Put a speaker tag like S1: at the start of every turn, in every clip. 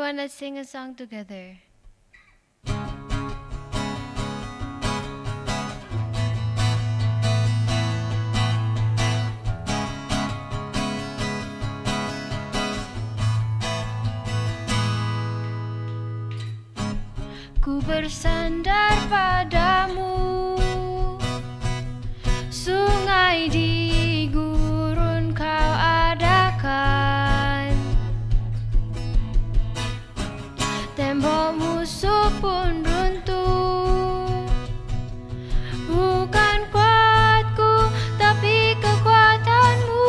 S1: want to sing a song together? Ku bersandar padamu, sungai di gurun kau adakan, tembok musuh pun runtuh. Bukan kuatku tapi kekuatanmu,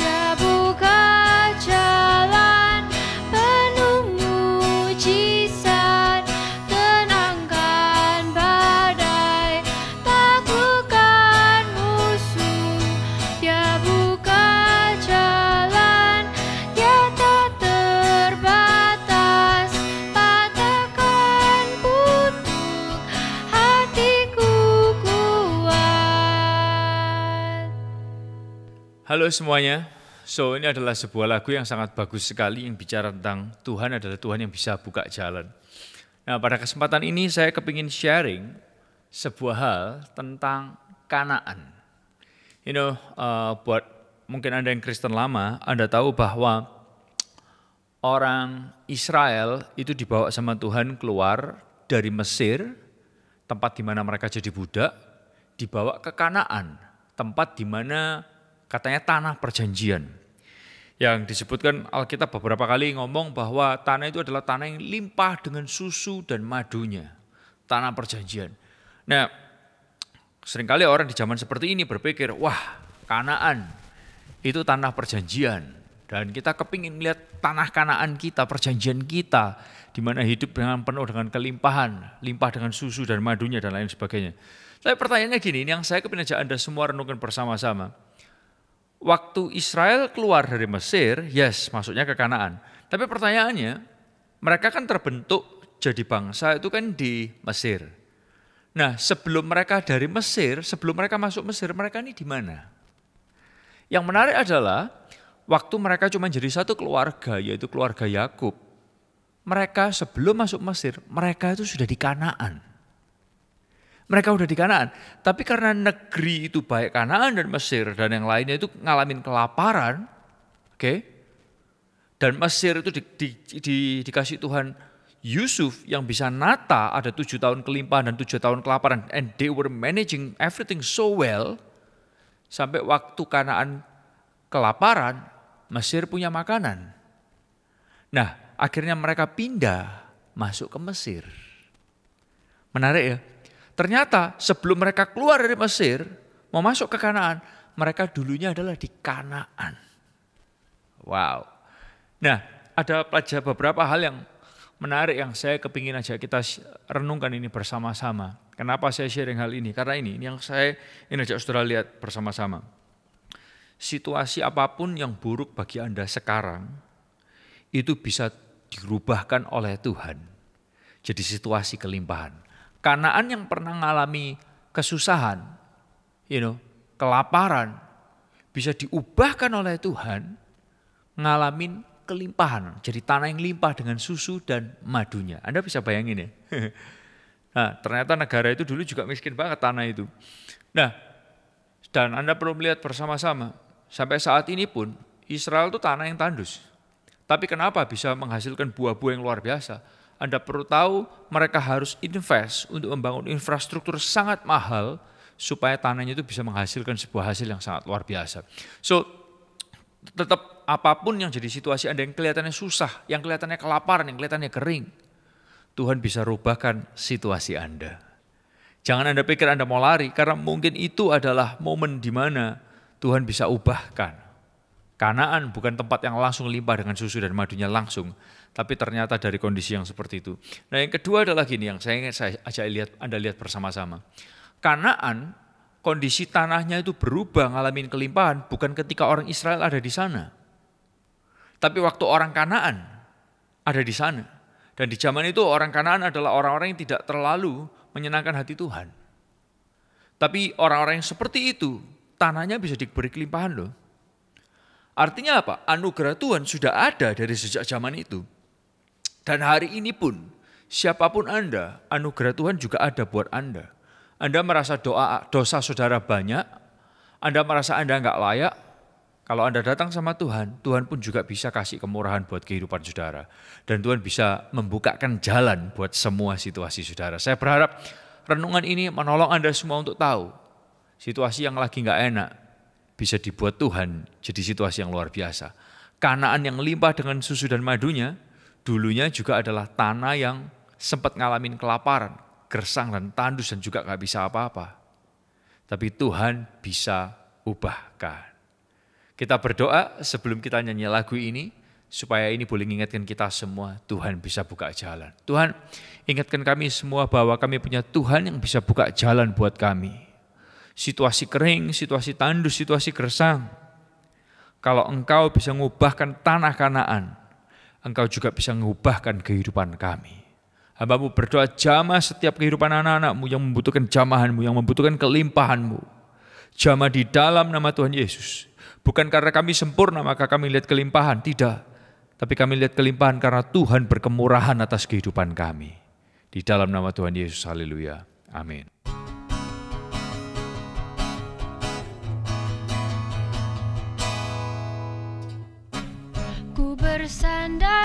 S1: Dia buka jalan penuh mujizat, tenangkan badai, taklukkan musuh. Dia buka jalan, Dia tak terbatas, patahkan kutuk, hatiku kuat.
S2: Halo semuanya, ini adalah sebuah lagu yang sangat bagus sekali yang bicara tentang Tuhan adalah Tuhan yang bisa buka jalan. Nah, pada kesempatan ini saya kepingin sharing sebuah hal tentang Kanaan. Buat mungkin Anda yang Kristen lama, Anda tahu bahwa orang Israel itu dibawa sama Tuhan keluar dari Mesir, tempat di mana mereka jadi budak, dibawa ke Kanaan, tempat di mana katanya tanah perjanjian. Yang disebutkan Alkitab beberapa kali ngomong bahwa tanah itu adalah tanah yang limpah dengan susu dan madunya. Tanah perjanjian. Nah, seringkali orang di zaman seperti ini berpikir, wah Kanaan itu tanah perjanjian. Dan kita kepingin lihat tanah Kanaan kita, perjanjian kita, di mana hidup dengan penuh dengan kelimpahan, limpah dengan susu dan madunya dan lain sebagainya. Tapi pertanyaannya gini, ini yang saya kepingin ajak Anda semua renungkan bersama-sama. Waktu Israel keluar dari Mesir, masuknya ke Kanaan. Tapi pertanyaannya, mereka kan terbentuk jadi bangsa itu kan di Mesir. Nah, sebelum mereka dari Mesir, sebelum mereka masuk Mesir, mereka ini di mana? Yang menarik adalah, waktu mereka cuma jadi satu keluarga, yaitu keluarga Yakub, mereka sebelum masuk Mesir, mereka itu sudah di Kanaan. Mereka udah di Kanaan, tapi karena negeri itu baik Kanaan dan Mesir dan yang lainnya itu ngalamin kelaparan, dan Mesir itu dikasih Tuhan Yusuf yang bisa nata ada 7 tahun kelimpahan dan 7 tahun kelaparan, and they were managing everything so well, sampai waktu Kanaan kelaparan, Mesir punya makanan. Nah, akhirnya mereka pindah masuk ke Mesir. Menarik ya? Ternyata sebelum mereka keluar dari Mesir, mau masuk ke Kanaan, mereka dulunya adalah di Kanaan. Wow. Nah, ada beberapa hal yang menarik yang saya kepingin aja kita renungkan ini bersama-sama. Kenapa saya sharing hal ini? Karena ini yang saya ingin ajak saudara lihat bersama-sama. Situasi apapun yang buruk bagi Anda sekarang, itu bisa dirubahkan oleh Tuhan. Jadi situasi kelimpahan. Kanaan yang pernah mengalami kesusahan, kelaparan, bisa diubahkan oleh Tuhan, ngalamin kelimpahan. Jadi tanah yang limpah dengan susu dan madunya. Anda bisa bayangin ya. Nah, ternyata negara itu dulu juga miskin banget tanah itu. Nah, dan Anda perlu melihat bersama-sama, sampai saat ini pun Israel itu tanah yang tandus. Tapi kenapa bisa menghasilkan buah-buah yang luar biasa? Anda perlu tahu mereka harus invest untuk membangun infrastruktur sangat mahal supaya tanahnya itu bisa menghasilkan sebuah hasil yang sangat luar biasa. Tetap apapun yang jadi situasi Anda yang kelihatannya susah, yang kelihatannya kelaparan, yang kelihatannya kering, Tuhan bisa rubahkan situasi Anda. Jangan Anda pikir Anda mau lari, karena mungkin itu adalah momen di mana Tuhan bisa ubahkan. Kanaan bukan tempat yang langsung limpah dengan susu dan madunya langsung, tapi ternyata dari kondisi yang seperti itu. Nah, yang kedua adalah gini yang saya ajak Anda lihat bersama-sama. Kanaan, kondisi tanahnya itu berubah ngalamin kelimpahan bukan ketika orang Israel ada di sana. Tapi waktu orang Kanaan ada di sana. Dan di zaman itu orang Kanaan adalah orang-orang yang tidak terlalu menyenangkan hati Tuhan. Tapi orang-orang yang seperti itu, tanahnya bisa diberi kelimpahan loh. Artinya apa? Anugerah Tuhan sudah ada dari sejak zaman itu. Dan hari ini pun, siapapun Anda, anugerah Tuhan juga ada buat Anda. Anda merasa dosa saudara banyak, Anda merasa Anda enggak layak. Kalau Anda datang sama Tuhan, Tuhan pun juga bisa kasih kemurahan buat kehidupan saudara. Dan Tuhan bisa membukakan jalan buat semua situasi saudara. Saya berharap renungan ini menolong Anda semua untuk tahu, situasi yang lagi enggak enak, bisa dibuat Tuhan jadi situasi yang luar biasa. Kanaan yang limpah dengan susu dan madunya, dulunya juga adalah tanah yang sempat ngalamin kelaparan, gersang dan tandus dan juga gak bisa apa-apa. Tapi Tuhan bisa ubahkan. Kita berdoa sebelum kita nyanyi lagu ini, supaya ini boleh mengingatkan kita semua, Tuhan bisa buka jalan. Tuhan, ingatkan kami semua bahwa kami punya Tuhan yang bisa buka jalan buat kami. Situasi kering, situasi tandus, situasi gersang. Kalau Engkau bisa mengubahkan tanah Kanaan, Engkau juga bisa mengubahkan kehidupan kami. Hamba-Mu berdoa jamah setiap kehidupan anak-anak-Mu yang membutuhkan jamahan-Mu, yang membutuhkan kelimpahan-Mu. Jamah di dalam nama Tuhan Yesus. Bukan karena kami sempurna maka kami lihat kelimpahan, tidak. Tapi kami lihat kelimpahan karena Tuhan berkemurahan atas kehidupan kami. Di dalam nama Tuhan Yesus, haleluya. Amin.
S1: Ku bersandar